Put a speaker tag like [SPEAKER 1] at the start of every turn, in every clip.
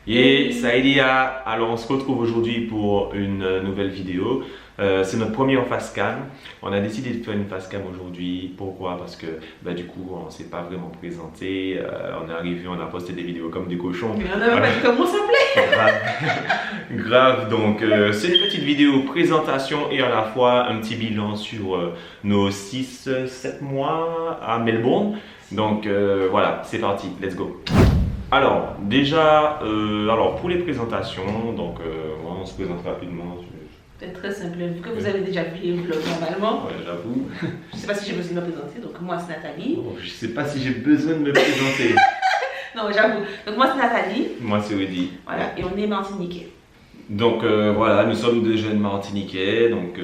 [SPEAKER 1] Et Saïdia, alors on se retrouve aujourd'hui pour une nouvelle vidéo. C'est notre premier en face cam. On a décidé de faire une face cam aujourd'hui. Pourquoi? Parce que du coup on ne s'est pas vraiment présenté. On est arrivé, on a posté des vidéos comme des cochons.
[SPEAKER 2] Mais on n'avait pas dit comment ça s'appelait.
[SPEAKER 1] Grave, donc c'est une petite vidéo présentation et à la fois un petit bilan sur nos 6-7 mois à Melbourne. Donc voilà, c'est parti, let's go. Alors, déjà, pour les présentations, donc on se présente rapidement.
[SPEAKER 2] C'est très simple, vu que vous avez déjà vu les vlogs normalement.
[SPEAKER 1] Ouais, j'avoue.
[SPEAKER 2] Je ne sais pas si j'ai besoin de me présenter, donc moi c'est Nathalie.
[SPEAKER 1] Oh, je sais pas si j'ai besoin de me présenter.
[SPEAKER 2] Non, j'avoue. Donc moi c'est Nathalie.
[SPEAKER 1] Moi c'est Rudy.
[SPEAKER 2] Voilà, et on est martiniquais.
[SPEAKER 1] Donc voilà, nous sommes deux jeunes martiniquais, donc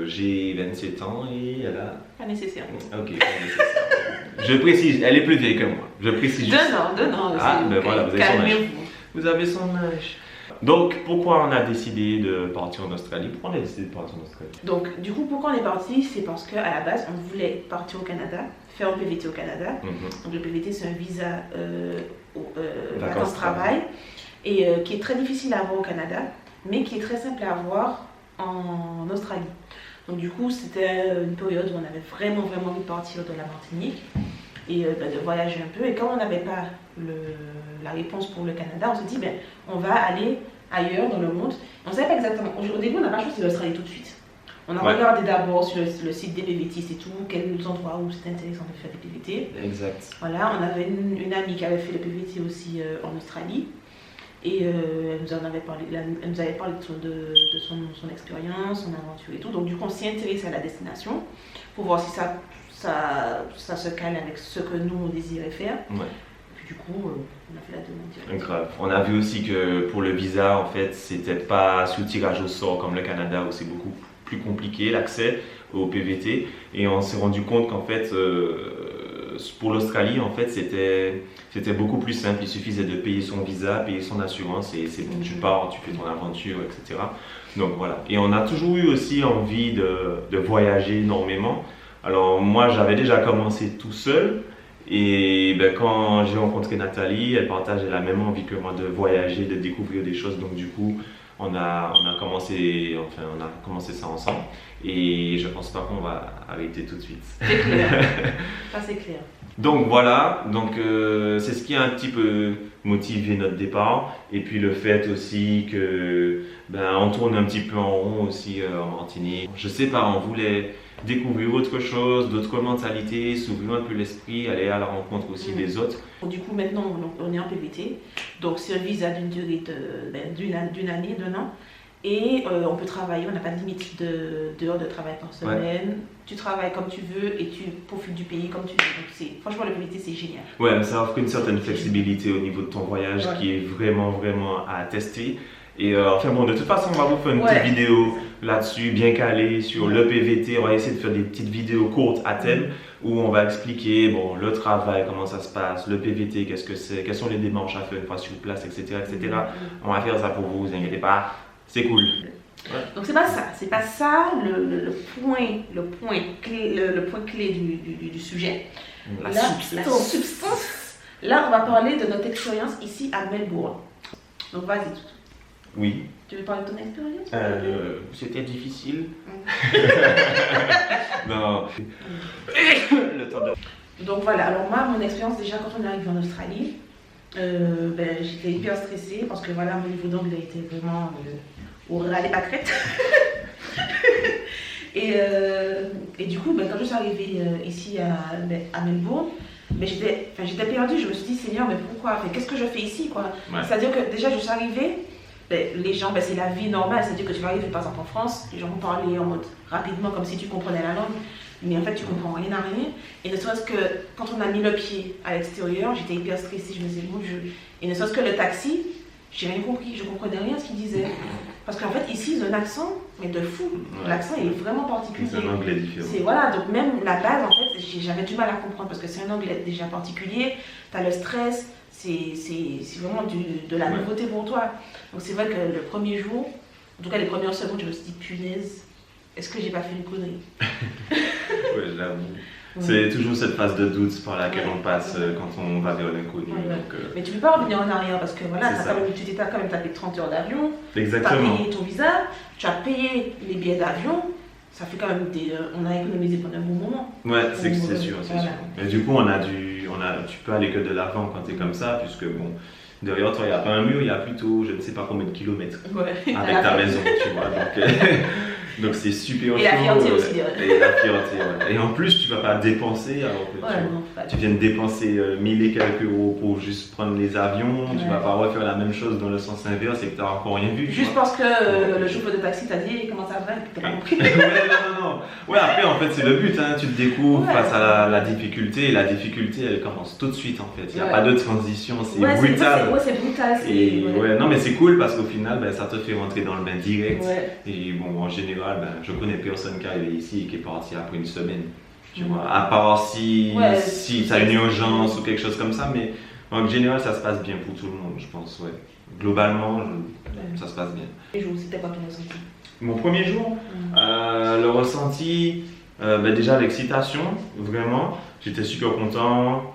[SPEAKER 1] j'ai 27 ans et elle a...
[SPEAKER 2] Pas nécessaire.
[SPEAKER 1] Ok, pas nécessaire. Je précise, elle est plus vieille que moi. Je précise juste.
[SPEAKER 2] 2 ans.
[SPEAKER 1] Ah, ben voilà, vous avez son âge.
[SPEAKER 2] Calmez-vous.
[SPEAKER 1] Vous avez son âge. Donc, pourquoi on a décidé de partir en Australie? Pourquoi on a décidé de partir en Australie?
[SPEAKER 2] Donc, du coup, pourquoi on est parti? C'est parce qu'à la base, on voulait partir au Canada, faire un PVT au Canada. Donc, le PVT, c'est un visa vacances-travail et qui est très difficile à avoir au Canada, mais qui est très simple à avoir en Australie. Donc, du coup, c'était une période où on avait vraiment envie de partir de la Martinique et de voyager un peu. Et quand on n'avait pas la réponse pour le Canada, on s'est dit, on va aller ailleurs dans le monde. On ne savait pas exactement. Au début, on n'a pas choisi l'Australie tout de suite. On a regardé d'abord sur le site des PVTistes et tout, quels endroits où c'était intéressant de faire des PVT.
[SPEAKER 1] Exact.
[SPEAKER 2] Voilà, on avait une amie qui avait fait le PVT aussi en Australie. Et elle nous avait parlé de son expérience, son aventure et tout. Donc du coup, on s'y intéressait à la destination pour voir si ça se cale avec ce que nous, on désirait faire.
[SPEAKER 1] Ouais.
[SPEAKER 2] Du coup, on a fait la demande directe.
[SPEAKER 1] Grave. On a vu aussi que pour le visa, en fait, c'était pas sous tirage au sort comme le Canada où c'est beaucoup plus compliqué l'accès au PVT. Et on s'est rendu compte qu'en fait, pour l'Australie, en fait, c'était beaucoup plus simple. Il suffisait de payer son visa, payer son assurance et c'est bon, tu pars, tu fais ton aventure, etc. Donc voilà. Et on a toujours eu aussi envie de voyager énormément. Alors moi, j'avais déjà commencé tout seul. Et quand j'ai rencontré Nathalie, elle partageait la même envie que moi de voyager, de découvrir des choses. Donc du coup, on a commencé ça ensemble. Et je pense pas qu'on va arrêter tout de suite.
[SPEAKER 2] C'est clair. Ça c'est clair.
[SPEAKER 1] Donc voilà, c'est ce qui a un petit peu motivé notre départ. Et puis le fait aussi que on tourne un petit peu en rond aussi en Martinique. Je sais pas, on voulait découvrir autre chose, d'autres mentalités, s'ouvrir un peu l'esprit, aller à la rencontre aussi des autres.
[SPEAKER 2] Du coup, maintenant, on est en PVT, donc c'est un visa d'une durée d'une année, d'un an, et on peut travailler, on n'a pas de limite d'heures de travail par semaine. Ouais. Tu travailles comme tu veux et tu profites du pays comme tu veux. Donc franchement, le PVT, c'est génial.
[SPEAKER 1] Ouais, ça offre une certaine flexibilité au niveau de ton voyage qui est vraiment à tester. Et de toute façon, on va vous faire une petite vidéo là-dessus, bien calée sur le PVT. On va essayer de faire des petites vidéos courtes à thème où on va expliquer le travail, comment ça se passe, le PVT, qu'est-ce que c'est, quelles sont les démarches à faire une fois sur place, etc. On va faire ça pour vous, vous inquiétez pas, c'est cool. Ouais.
[SPEAKER 2] Donc c'est pas ça le point clé du sujet. La substance. Là, on va parler de notre expérience ici à Melbourne. Donc vas-y.
[SPEAKER 1] Oui.
[SPEAKER 2] Tu veux parler de ton expérience?
[SPEAKER 1] C'était difficile. Non. Le temps de...
[SPEAKER 2] Donc voilà, alors moi, mon expérience déjà quand on est arrivé en Australie, j'étais hyper stressée parce que voilà, mon niveau d'anglais était vraiment au ras des pâquerettes. et du coup, quand je suis arrivée ici à Melbourne, j'étais perdue. Je me suis dit, Seigneur, mais pourquoi? Qu'est-ce que je fais ici, quoi? C'est-à-dire que déjà, je suis arrivée. Les gens, c'est la vie normale, c'est-à-dire que tu vas arriver par exemple en France, les gens vont parler en mode rapidement comme si tu comprenais la langue, mais en fait tu comprends rien à rien. Et ne serait-ce que quand on a mis le pied à l'extérieur, j'étais hyper stressée, je me disais mon Dieu. Et ne serait-ce que le taxi, j'ai rien compris, je comprenais rien à ce qu'il disait. Parce qu'en fait ici ils ont un accent, mais de fou, l'accent il est vraiment particulier.
[SPEAKER 1] C'est un anglais différent.
[SPEAKER 2] Voilà, donc même la base en fait, j'avais du mal à comprendre parce que c'est un anglais déjà particulier, tu as le stress. C'est vraiment de la nouveauté pour toi. Donc c'est vrai que le premier jour, en tout cas les premières secondes, je me suis dit punaise, est-ce que j'ai pas fait une connerie?
[SPEAKER 1] Ouais, j'avoue. C'est toujours cette phase de doute par laquelle on passe quand on va vers l'inconnu.
[SPEAKER 2] Mais tu ne peux pas revenir en arrière parce que voilà, tu t'es quand même tapé 30 heures d'avion, tu as payé ton visa, tu as payé les billets d'avion, ça fait quand même on a économisé pendant un bon moment.
[SPEAKER 1] Ouais, c'est sûr, c'est sûr. Mais du coup, tu peux aller que de l'avant quand tu es comme ça, puisque bon, derrière toi, il n'y a pas un mur, il y a plutôt je ne sais pas combien de kilomètres avec ta maison, tu vois. Donc c'est super chaud.
[SPEAKER 2] Et la fierté aussi.
[SPEAKER 1] Et la fierté, Et en plus, tu ne vas pas dépenser, alors que tu viens de dépenser 1000 et quelques euros pour juste prendre les avions, tu ne vas pas refaire la même chose dans le sens inverse et que tu n'as encore rien vu.
[SPEAKER 2] Juste parce que le chauffeur de taxi t'a dit comment ça va et que tu n'as pas compris.
[SPEAKER 1] non. Ouais, après, en fait, c'est le but, tu te découvres face à la difficulté, et la difficulté, elle commence tout de suite, en fait. Il n'y a pas de transition, c'est brutal.
[SPEAKER 2] C'est brutal.
[SPEAKER 1] Non, mais c'est cool parce qu'au final, ça te fait rentrer dans le bain direct. Et bon, en général, je connais personne qui est arrivé ici et qui est parti après une semaine. Tu vois, à part si tu as une urgence ou quelque chose comme ça, mais en général, ça se passe bien pour tout le monde, je pense. Globalement, ça se passe bien.
[SPEAKER 2] C'était quoi ton ressenti?
[SPEAKER 1] Mon premier jour, le ressenti, déjà l'excitation, vraiment. J'étais super content.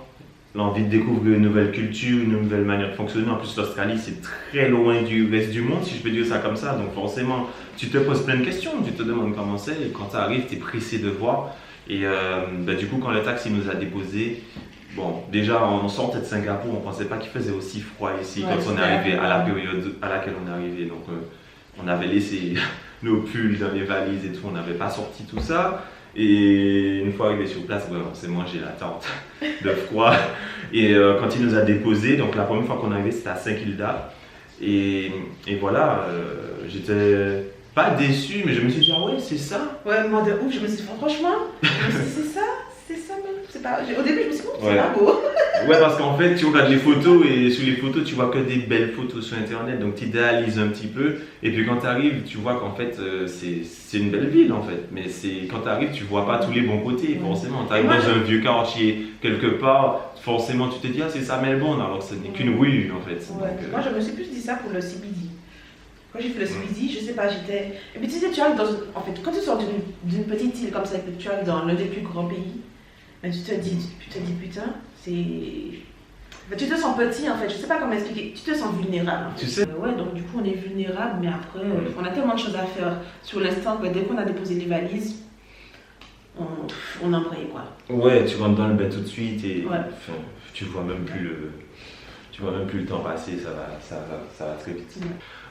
[SPEAKER 1] L'envie de découvrir une nouvelle culture, une nouvelle manière de fonctionner. En plus, l'Australie, c'est très loin du reste du monde, si je peux dire ça comme ça. Donc forcément, tu te poses plein de questions, tu te demandes comment c'est. Et quand tu arrives, tu es pressé de voir. Et du coup, quand le taxi nous a déposés, bon, déjà, on sortait de Singapour, on ne pensait pas qu'il faisait aussi froid ici quand on est arrivé à la période à laquelle on est arrivé. Donc, on avait laissé nos pulls dans les valises et tout, on n'avait pas sorti tout ça. Et une fois arrivé sur place, on s'est mangé la tente de froid. Et quand il nous a déposés, donc la première fois qu'on est arrivé, c'était à Saint-Kilda. Et voilà, j'étais pas déçu, mais je me suis dit, ah ouais, c'est ça.
[SPEAKER 2] Ouais, moi de ouf, je me suis dit, franchement, c'est ça même. Au début, je me suis dit, c'est pas beau.
[SPEAKER 1] Ouais, parce qu'en fait, tu regardes les photos et sur les photos, tu vois que des belles photos sur internet, donc tu idéalises un petit peu. Et puis quand tu arrives, tu vois qu'en fait, c'est une belle ville en fait. Mais quand tu arrives, tu vois pas tous les bons côtés, forcément. Tu arrives dans un vieux quartier quelque part, forcément, tu te dis, ah, c'est ça Melbourne, alors que ce n'est qu'une rue en fait.
[SPEAKER 2] Ouais. Donc, moi, je me suis plus dit ça pour le CBD. Quand j'ai fait le CBD, je sais pas, j'étais. Et puis tu sais, tu arrives dans. En fait, quand tu sors d'une petite île comme ça, et que tu arrives dans l'un des plus grands pays, mais tu te dis putain, c'est. Enfin, tu te sens petit en fait, je sais pas comment expliquer, tu te sens vulnérable. En fait.
[SPEAKER 1] Tu sais
[SPEAKER 2] Ouais, donc du coup on est vulnérable, mais après on a tellement de choses à faire sur l'instant que dès qu'on a déposé les valises, on embraye quoi.
[SPEAKER 1] Ouais, tu rentres dans le bain tout de suite et tu vois même plus le temps passer, ça va très vite. Ouais.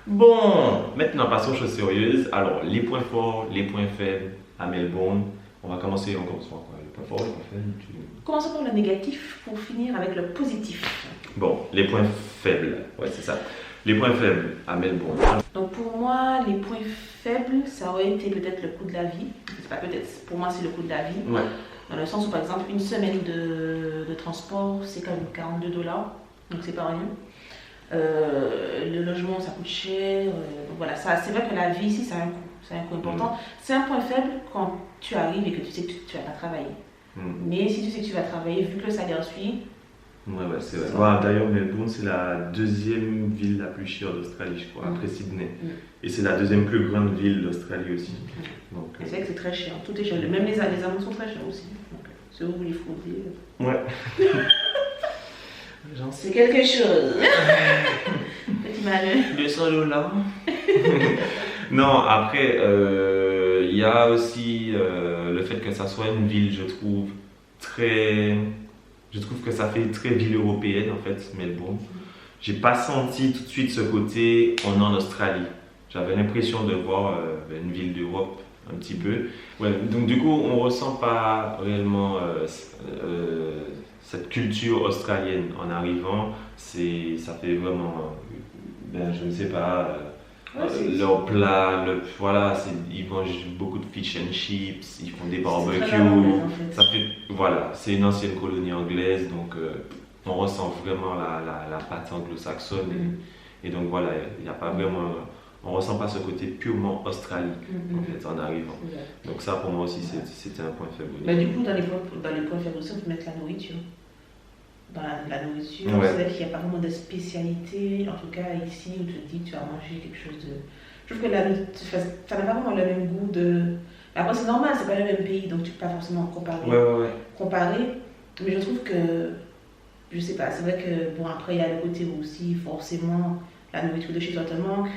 [SPEAKER 1] Bon, maintenant passons aux choses sérieuses. Alors, les points forts, les points faibles à Melbourne. On va commencer par quoi? Les points forts, les points faibles.
[SPEAKER 2] Commençons par le négatif pour finir avec le positif.
[SPEAKER 1] Bon, les points faibles, ouais, c'est ça. Les points faibles à Melbourne.
[SPEAKER 2] Donc pour moi, les points faibles, ça aurait été peut-être le coût de la vie. C'est pas peut-être, pour moi c'est le coût de la vie.
[SPEAKER 1] Ouais.
[SPEAKER 2] Dans le sens où par exemple une semaine de transport, c'est quand même $42, donc c'est pas rien. Le logement ça coûte cher, donc voilà, c'est vrai que la vie ici ça a un coût, important. C'est un point faible quand tu arrives et que tu sais que tu vas pas travailler. Mais si tu sais que tu vas travailler, vu que le salaire suit.
[SPEAKER 1] Ouais, c'est vrai. Ouais, d'ailleurs, Melbourne, c'est la deuxième ville la plus chère d'Australie, je crois, après Sydney. Et c'est la deuxième plus grande ville d'Australie aussi. Donc,
[SPEAKER 2] c'est vrai que c'est très cher, tout est cher. Même les amendes sont très chères aussi. Donc, si vous voulez frauder.
[SPEAKER 1] Ouais.
[SPEAKER 2] J'en sais quelque chose. Petit malheur.
[SPEAKER 1] $200. Non, après, il y a aussi le fait que ça soit une ville, je trouve que ça fait très ville européenne en fait, Melbourne. J'ai pas senti tout de suite ce côté on est en Australie. J'avais l'impression de voir une ville d'Europe un petit peu. Ouais, donc du coup, on ressent pas réellement cette culture australienne en arrivant. Ça fait vraiment, je ne sais pas. Leur plat, voilà, ils mangent beaucoup de fish and chips, ils font des barbecues. Ça fait, voilà, c'est une ancienne colonie anglaise, donc on ressent vraiment la patte anglo-saxonne. Et donc voilà, il n'y a pas vraiment, on ressent pas ce côté purement Australie en fait en arrivant. Donc ça pour moi aussi c'était un point faible.
[SPEAKER 2] Mais du coup dans les points faibles aussi on peut mettre la nourriture. Dans la nourriture, c'est vrai qu'il n'y a pas vraiment de spécialité, en tout cas ici où tu te dis que tu vas manger quelque chose de. Je trouve que ça n'a pas vraiment le même goût de. Après, c'est normal, c'est pas le même pays, donc tu peux pas forcément comparer. Comparer, mais je trouve que, je sais pas, c'est vrai que, bon, après, il y a le côté où aussi, forcément, la nourriture de chez toi te manque,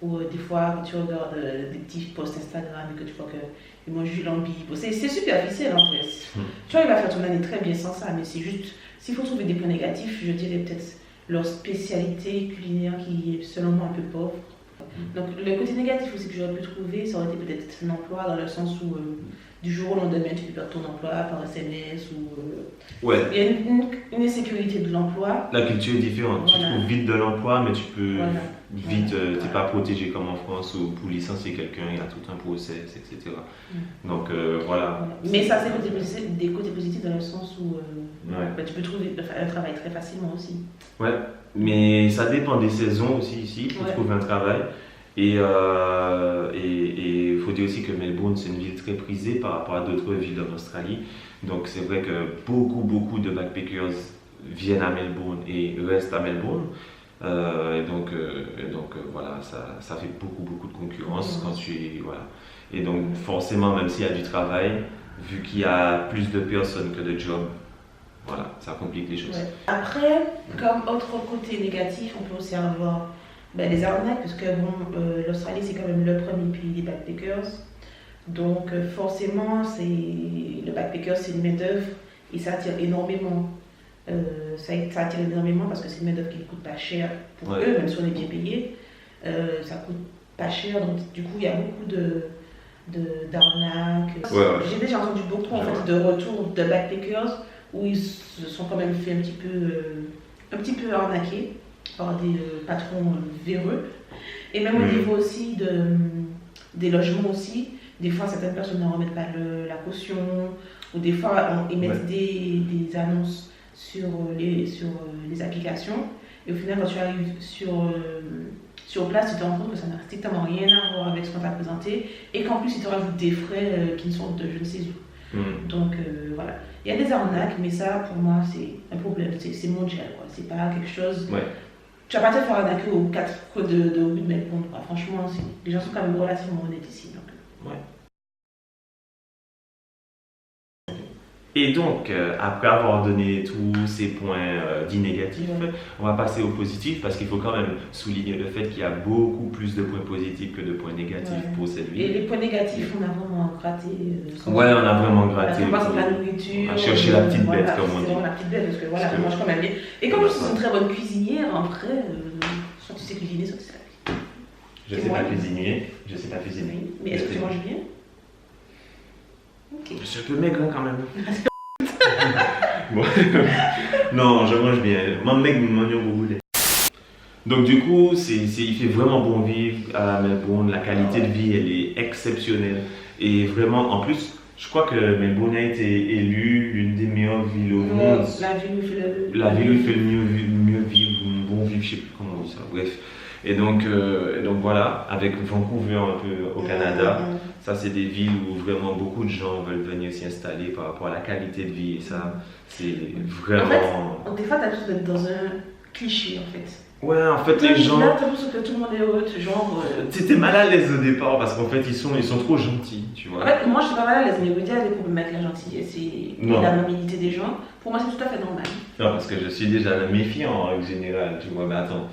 [SPEAKER 2] ou des fois, quand tu regardes des petits posts Instagram et que tu vois qu'ils mangent du lambi, bon, c'est superficiel en fait. Tu vois, il va faire ton année très bien sans ça, mais c'est juste, s'il faut trouver des points négatifs, je dirais peut-être leur spécialité culinaire qui est selon moi un peu pauvre. Donc le côté négatif aussi que j'aurais pu trouver, ça aurait été peut-être un emploi dans le sens où du jour au lendemain tu peux perdre ton emploi par SMS ou il y a une insécurité de l'emploi.
[SPEAKER 1] La culture est différente, tu trouves vite de l'emploi mais tu peux vite, t'es pas protégé comme en France où pour licencier quelqu'un il y a tout un process, etc. Donc voilà.
[SPEAKER 2] Mais ça c'est des côtés positifs dans le sens où tu peux trouver un travail très facilement aussi.
[SPEAKER 1] Ouais, mais ça dépend des saisons aussi ici pour trouver un travail. Et il faut dire aussi que Melbourne, c'est une ville très prisée par rapport à d'autres villes en Australie. Donc c'est vrai que beaucoup de backpackers viennent à Melbourne et restent à Melbourne. Voilà, ça fait beaucoup de concurrence quand tu es... Voilà. Et donc forcément, même s'il y a du travail, vu qu'il y a plus de personnes que de jobs, voilà, ça complique les choses.
[SPEAKER 2] Après, comme autre côté négatif, on peut aussi avoir les arnaques, parce que l'Australie c'est quand même le premier pays des backpackers. Donc forcément, le backpacker c'est une main-d'œuvre et ça attire énormément. Ça attire énormément parce que c'est une main-d'œuvre qui ne coûte pas cher pour eux, même si on est bien payé. Ça coûte pas cher, donc du coup il y a beaucoup d'arnaques. J'ai déjà entendu beaucoup en fait, de retours de backpackers où ils se sont quand même fait un petit peu arnaquer par des patrons véreux. Et même au niveau aussi des logements aussi, des fois certaines personnes ne remettent pas la caution, ou des fois ils mettent des annonces sur les applications, et au final quand tu arrives sur place, tu te rends compte que ça n'a strictement rien à voir avec ce qu'on t'a présenté, et qu'en plus ils te rajoutent des frais qui ne sont de je ne sais où. Donc voilà, il y a des arnaques, mais ça pour moi c'est un problème, c'est mondial, c'est pas quelque chose... Tu vas pas te faire arnaquer aux 4 coins de rue de Melbourne, franchement, les gens sont quand même relativement honnêtes ici. Donc.
[SPEAKER 1] Et donc, après avoir donné tous ces points dits négatifs, on va passer aux positifs parce qu'il faut quand même souligner le fait qu'il y a beaucoup plus de points positifs que de points négatifs pour cette ville.
[SPEAKER 2] Et les points négatifs, on a vraiment gratté.
[SPEAKER 1] On a vraiment gratté.
[SPEAKER 2] Par exemple, la nourriture.
[SPEAKER 1] On a cherché la petite bête, comme on dit.
[SPEAKER 2] C'est la petite bête parce que voilà, on mange quand même bien. Et comme je suis une très bonne cuisinière, en vrai, soit tu sais cuisiner, soit tu sais pas cuisiner.
[SPEAKER 1] Je sais pas cuisiner.
[SPEAKER 2] Oui. Mais est-ce que tu manges bien?
[SPEAKER 1] Je suis un peu maigre quand même. Bon. Non, je mange bien. Mon mec me mange au boulet. Donc du coup, il fait vraiment bon vivre à Melbourne. La qualité de vie, elle est exceptionnelle. Et vraiment, en plus, je crois que Melbourne a été élue l'une des meilleures villes au monde.
[SPEAKER 2] La ville où il fait
[SPEAKER 1] le mieux vivre, bon vivre, je sais plus comment on dit ça. Bref. Et donc voilà, avec Vancouver un peu au Canada, ça c'est des villes où vraiment beaucoup de gens veulent venir s'y installer par rapport à la qualité de vie et ça, c'est vraiment...
[SPEAKER 2] En fait, des fois t'as l'impression d'être dans un cliché en fait.
[SPEAKER 1] Ouais, en fait les gens...
[SPEAKER 2] Là t'as l'impression que tout le monde est heureux, genre...
[SPEAKER 1] T'étais mal à l'aise au départ parce qu'en fait ils sont trop gentils, tu vois.
[SPEAKER 2] En fait, moi je suis pas mal à l'aise, mais vous dire les problèmes avec la gentillesse et la mobilité des gens, pour moi c'est tout à fait normal.
[SPEAKER 1] Non, parce que je suis déjà méfiant en règle générale, tu vois, mais attends,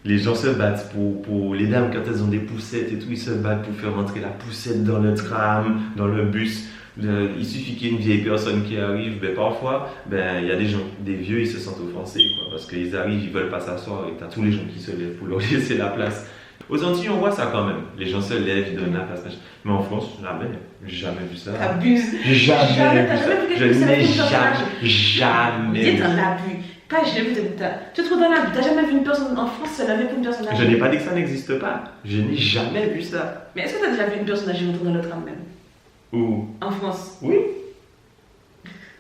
[SPEAKER 1] les gens se battent pour les dames quand elles ont des poussettes et tout, ils se battent pour faire rentrer la poussette dans le tram, dans le bus. Il suffit qu'il y ait une vieille personne qui arrive, parfois, il y a des vieux, ils se sentent offensés, parce qu'ils arrivent, ils veulent pas s'asseoir et t'as tous les gens qui se lèvent pour leur laisser la place. Aux Antilles, on voit ça quand même. Les gens se lèvent, ils donnent la place. Mais en France, j'ai jamais vu ça.
[SPEAKER 2] T'abuses.
[SPEAKER 1] Jamais vu ça. Je n'ai jamais vu ça.
[SPEAKER 2] Quand je l'ai vu, tu te trouves dans la rue, t'as jamais vu une personne en France se lever pour une personne âgée?
[SPEAKER 1] Je n'ai pas dit que ça n'existe pas. Je n'ai jamais vu ça.
[SPEAKER 2] Mais est-ce que t'as déjà vu une personne âgée retourner dans le tram même?
[SPEAKER 1] Où?
[SPEAKER 2] En France?
[SPEAKER 1] Oui.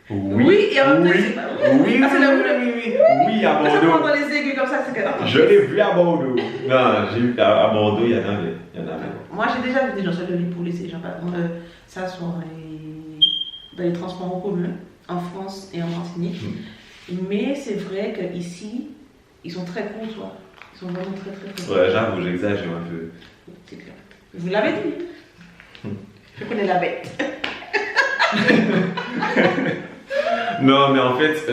[SPEAKER 2] Et en même temps, c'est pas vrai.
[SPEAKER 1] Oui, à Bordeaux.
[SPEAKER 2] Ça prend dans les aigus comme ça, c'est que...
[SPEAKER 1] Je l'ai vu à Bordeaux. Non, j'ai vu à Bordeaux, il y en avait.
[SPEAKER 2] Moi, j'ai déjà vu des gens se lever pour laisser les gens s'asseoir dans les transports en commun, en France et en Martinique. Mais c'est vrai qu'ici, ils sont très courtois. Ils sont vraiment très courtois.
[SPEAKER 1] Ouais, j'avoue, j'exagère un peu.
[SPEAKER 2] C'est clair. Vous l'avez dit. Je connais la bête.
[SPEAKER 1] Non, mais en fait,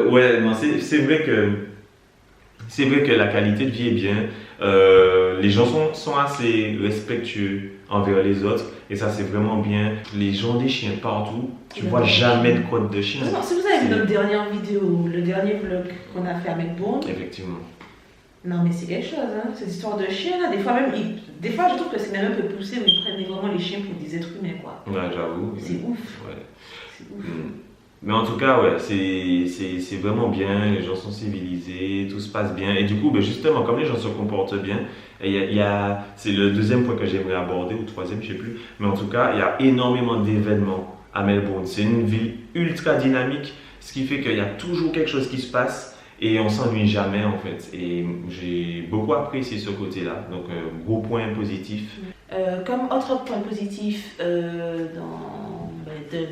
[SPEAKER 1] ouais, non, c'est vrai que la qualité de vie est bien. Les gens sont assez respectueux envers les autres et ça c'est vraiment bien. Les gens ont des chiens partout, tu vois jamais de crotte de chien.
[SPEAKER 2] Si vous avez vu notre dernière vidéo, le dernier vlog qu'on a fait à Melbourne.
[SPEAKER 1] Effectivement.
[SPEAKER 2] Non mais c'est quelque chose, hein. Ces histoires de chiens là, des fois je trouve que c'est même un peu poussé où ils prennent vraiment les chiens pour des êtres humains quoi.
[SPEAKER 1] Ouais, j'avoue.
[SPEAKER 2] C'est ouf.
[SPEAKER 1] Ouais.
[SPEAKER 2] C'est ouf.
[SPEAKER 1] Mais en tout cas, ouais, c'est vraiment bien, les gens sont civilisés, tout se passe bien. Et du coup, ben justement, comme les gens se comportent bien, c'est le deuxième point que j'aimerais aborder, ou troisième, je sais plus. Mais en tout cas, il y a énormément d'événements à Melbourne. C'est une ville ultra dynamique, ce qui fait qu'il y a toujours quelque chose qui se passe et on s'ennuie jamais en fait. Et j'ai beaucoup apprécié ce côté-là. Donc, gros point positif.
[SPEAKER 2] Comme autre point positif dans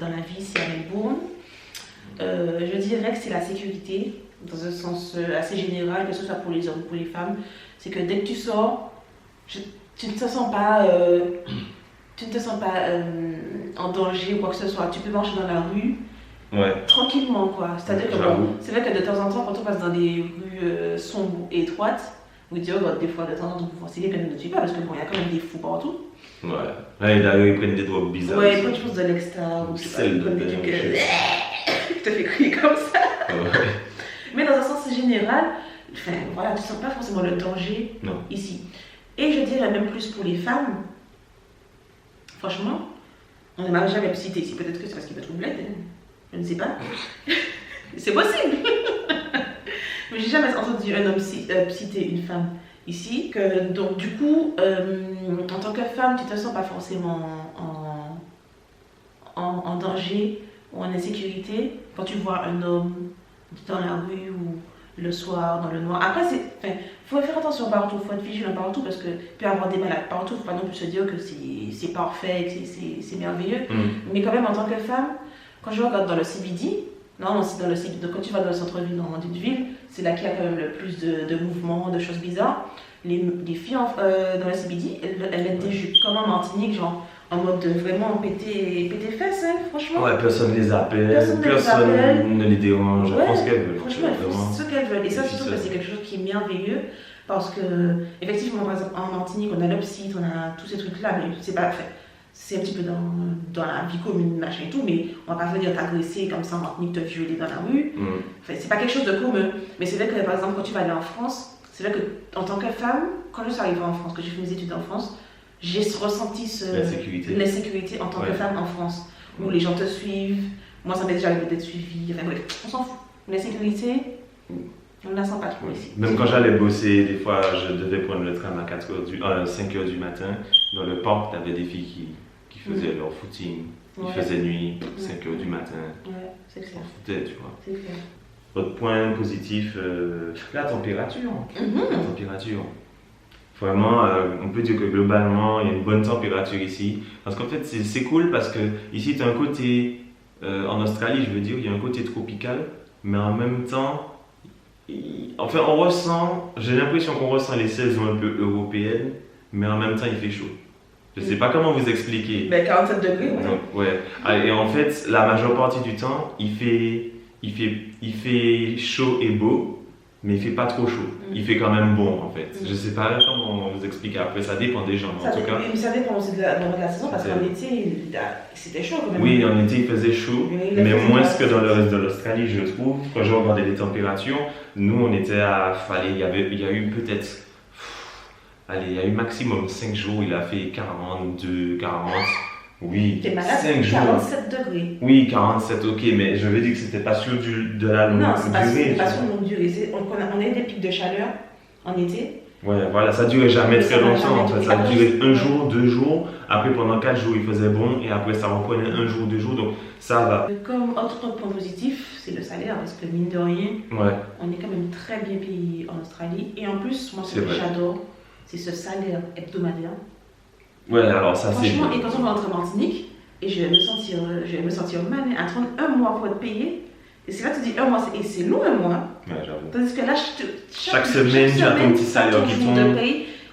[SPEAKER 2] la vie, c'est à Melbourne. Je dirais que c'est la sécurité, dans un sens assez général, que ce soit pour les hommes ou pour les femmes. C'est que dès que tu sors, tu ne te sens pas, en danger ou quoi que ce soit. Tu peux marcher dans la rue tranquillement, quoi. C'est-à-dire que c'est vrai que de temps en temps, quand on passe dans des rues sombres et étroites, vous dites, des fois, de temps en temps, vous pensez que ne tue pas, parce que bon, il y a quand même des fous partout.
[SPEAKER 1] Ouais, et d'ailleurs, ils prennent des drogues bizarres.
[SPEAKER 2] Ouais, ils prennent des choses de l'extra, ou je sais pas, ils prennent des trucs qui te fait crier comme ça.
[SPEAKER 1] Ouais.
[SPEAKER 2] Mais dans un sens général, enfin, voilà, tu ne sens pas forcément le danger ici. Et je dirais même plus pour les femmes, franchement, on ne m'a jamais cité ici. Peut-être que c'est parce qu'il me trouve laide, je ne sais pas. C'est possible. Mais j'ai jamais entendu un homme citer une femme ici. Donc du coup, en tant que femme, tu ne te sens pas forcément en danger ou en insécurité quand tu vois un homme dans la rue ou le soir dans le noir. Après, il faut faire attention partout, il faut être vigilant partout parce qu'il peut y avoir des malades partout. Il ne faut pas non plus se dire que c'est parfait, que c'est merveilleux. Mais quand même, en tant que femme, quand je regarde dans le CBD, non, c'est dans le CBD, donc quand tu vas dans le centre-ville d'une ville, c'est là qu'il y a quand même le plus de mouvements, de choses bizarres. Les filles dans le CBD, elles mettent des jupes comme en Martinique, genre en mode de vraiment péter fesses, hein, franchement.
[SPEAKER 1] Ouais, personne ne les appelle, personne ne les dérange, elles font ce qu'elles veulent. Franchement,
[SPEAKER 2] elles font ce qu'elles veulent. Et ça, je trouve que c'est quelque chose qui est merveilleux parce que, effectivement, par exemple, en Martinique, on a l'upsite, on a tous ces trucs-là, mais c'est pas fait. C'est un petit peu dans la vie commune, machin et tout, mais on va pas venir t'agresser comme ça en Martinique, te violer dans la rue. Enfin, c'est pas quelque chose de commun. Mais c'est vrai que, par exemple, quand tu vas aller en France, c'est vrai que, en tant que femme, quand je suis arrivée en France, que j'ai fait mes études en France, j'ai ressenti l'insécurité en tant que femme en France, où les gens te suivent. Moi, ça m'est déjà arrivé d'être suivie. Enfin bref, on s'en fout. L'insécurité, on ne la sent pas trop ici.
[SPEAKER 1] Même quand j'allais bosser, des fois, je devais prendre le tram à 5h du matin. Dans le parc, tu avais des filles qui faisaient leur footing. Il faisait nuit, 5h du matin.
[SPEAKER 2] Ouais, c'est clair.
[SPEAKER 1] On foutait, tu vois.
[SPEAKER 2] C'est clair.
[SPEAKER 1] Autre point positif, la température. La température. Vraiment, on peut dire que globalement, il y a une bonne température ici. Parce qu'en fait, c'est cool parce que ici, tu as un côté, en Australie, je veux dire, il y a un côté tropical, mais en même temps, enfin, on ressent, j'ai l'impression qu'on ressent les saisons un peu européennes, mais en même temps, il fait chaud. Je ne sais pas comment vous expliquer.
[SPEAKER 2] Ben, 47 degrés, ouais.
[SPEAKER 1] Donc, ouais. Et en fait, la majeure partie du temps, il fait chaud et beau. Mais il fait pas trop chaud. Il fait quand même bon en fait. Je sais pas comment vous expliquer. Après, ça dépend des gens. En tout cas.
[SPEAKER 2] Mais ça dépend aussi de la saison parce qu'en été, c'était chaud quand même.
[SPEAKER 1] Oui, en été il faisait chaud, mais moins que dans le reste de l'Australie, je trouve. Quand je regardais les températures, nous on était à. Il y a eu peut-être. Allez, il y a eu maximum 5 jours, il a fait 42, 40. Oui,
[SPEAKER 2] t'es malade,
[SPEAKER 1] 5 jours.
[SPEAKER 2] 47 degrés.
[SPEAKER 1] Oui, 47, ok, mais je veux dire que c'était pas sur de la longue durée.
[SPEAKER 2] Non, c'est pas sur une longue durée. On a eu des pics de chaleur en été.
[SPEAKER 1] Ouais, voilà, ça durait jamais très longtemps. En fait. Ça durait un jour, 2 jours. Après, pendant 4 jours, il faisait bon. Et après, ça reprenait 1 jour, 2 jours. Donc, ça va.
[SPEAKER 2] Comme autre point positif, c'est le salaire. Parce que mine de rien, on est quand même très bien payé en Australie. Et en plus, moi, ce que j'adore, c'est ce salaire hebdomadaire.
[SPEAKER 1] Ouais, alors ça c'est.
[SPEAKER 2] Franchement, et quand on va rentrer en Martinique, et je vais me sentir mal, attendre un mois pour être payé. Et c'est là que tu dis un mois, et c'est long un mois.
[SPEAKER 1] Ouais, j'avoue.
[SPEAKER 2] Tandis que là,
[SPEAKER 1] chaque semaine, tu as ton petit salaire qui tombe.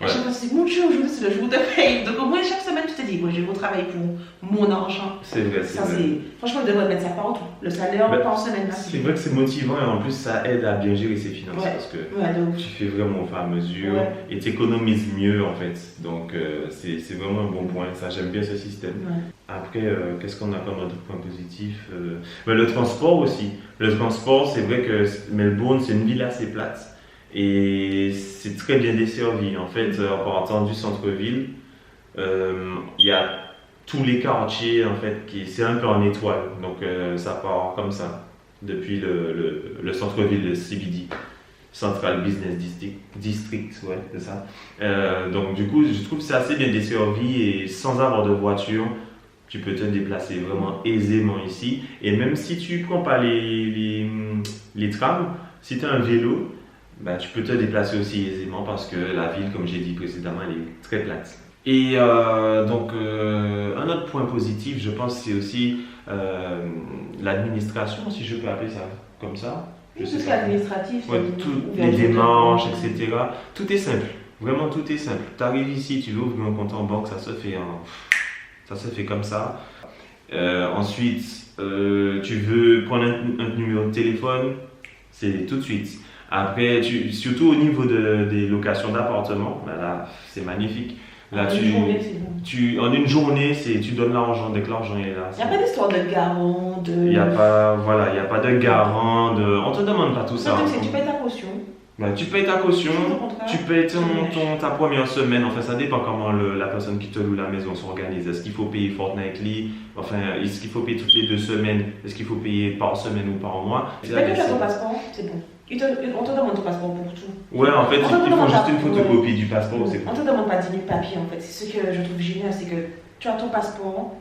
[SPEAKER 2] À chaque fois, c'est mon Dieu, aujourd'hui, c'est le jour de paye. Donc, au moins, chaque semaine, tu te dis, moi, je vais au travail pour mon argent.
[SPEAKER 1] C'est vrai,
[SPEAKER 2] ça, franchement, on devrait mettre ça partout. Le salaire par semaine.
[SPEAKER 1] C'est vrai que c'est motivant et en plus, ça aide à bien gérer ses finances parce que tu fais vraiment au fur et à mesure et tu économises mieux, en fait. Donc, c'est vraiment un bon point. Ça, j'aime bien ce système. Après, qu'est-ce qu'on a comme autre point positif le transport aussi. Le transport, c'est vrai que Melbourne, c'est une ville assez plate. Et c'est très bien desservi. En fait, en partant du centre-ville, il y a tous les quartiers, en fait, c'est un peu en étoile. Donc, ça part comme ça, depuis le centre-ville, le CBD, Central Business District, ouais, c'est ça. Donc, du coup, je trouve que c'est assez bien desservi et sans avoir de voiture, tu peux te déplacer vraiment aisément ici. Et même si tu ne prends pas les trams, si tu as un vélo, tu peux te déplacer aussi aisément parce que la ville, comme j'ai dit précédemment, elle est très plate. Et donc, un autre point positif, je pense, c'est aussi l'administration, si je peux appeler ça comme ça.
[SPEAKER 2] Tout ce qui est administratif,
[SPEAKER 1] toutes les démarches, etc. Tout est simple, vraiment tout est simple. Tu arrives ici, tu veux ouvrir un compte en banque, ça se fait comme ça. Ensuite, tu veux prendre un numéro de téléphone, c'est tout de suite. Après, surtout au niveau des locations d'appartements, là, c'est magnifique. Là, en une journée, tu donnes l'argent dès que l'argent est là.
[SPEAKER 2] Il n'y a pas d'histoire de garant,
[SPEAKER 1] Il n'y a pas de garant, on ne te demande pas tout ça.
[SPEAKER 2] Tu payes ta caution.
[SPEAKER 1] Tu payes ta caution, tu payes ta première semaine, enfin ça dépend comment la personne qui te loue la maison s'organise. Est-ce qu'il faut payer fortnightly, est-ce qu'il faut payer toutes les 2 semaines, est-ce qu'il faut payer par semaine ou par mois?
[SPEAKER 2] Tu as ton passeport, c'est bon. On te demande ton passeport pour tout.
[SPEAKER 1] Ouais, en fait, il faut juste une photocopie du passeport, c'est bon.
[SPEAKER 2] On te demande pas 10 000 papiers en fait. C'est ce que je trouve génial, c'est que tu as ton passeport.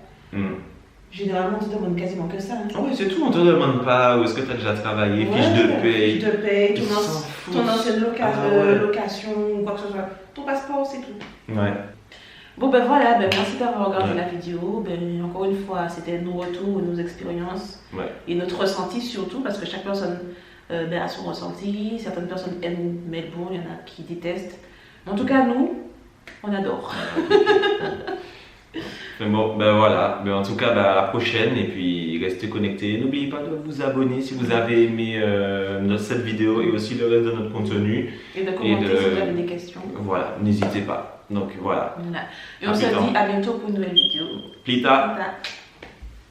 [SPEAKER 2] Généralement, on te demande quasiment que ça.
[SPEAKER 1] Oui, c'est tout. On te demande pas où est-ce que tu as déjà travaillé, fiche de paye.
[SPEAKER 2] Ton ancienne location ou quoi que ce soit. Ton passeport, c'est tout.
[SPEAKER 1] Ouais.
[SPEAKER 2] Bon, voilà, merci d'avoir regardé la vidéo. Encore une fois, c'était nos retours, nos expériences et notre ressenti surtout, parce que chaque personne a son ressenti. Certaines personnes aiment Melbourne, il y en a qui détestent. En tout cas, nous, on adore.
[SPEAKER 1] Bon, voilà. En tout cas, à la prochaine et puis restez connectés. N'oubliez pas de vous abonner si vous avez aimé cette vidéo et aussi le reste de notre contenu.
[SPEAKER 2] Et de commenter si vous avez des questions.
[SPEAKER 1] Voilà, n'hésitez pas. Donc voilà.
[SPEAKER 2] Et on se dit à bientôt pour une nouvelle vidéo.
[SPEAKER 1] Plus tard.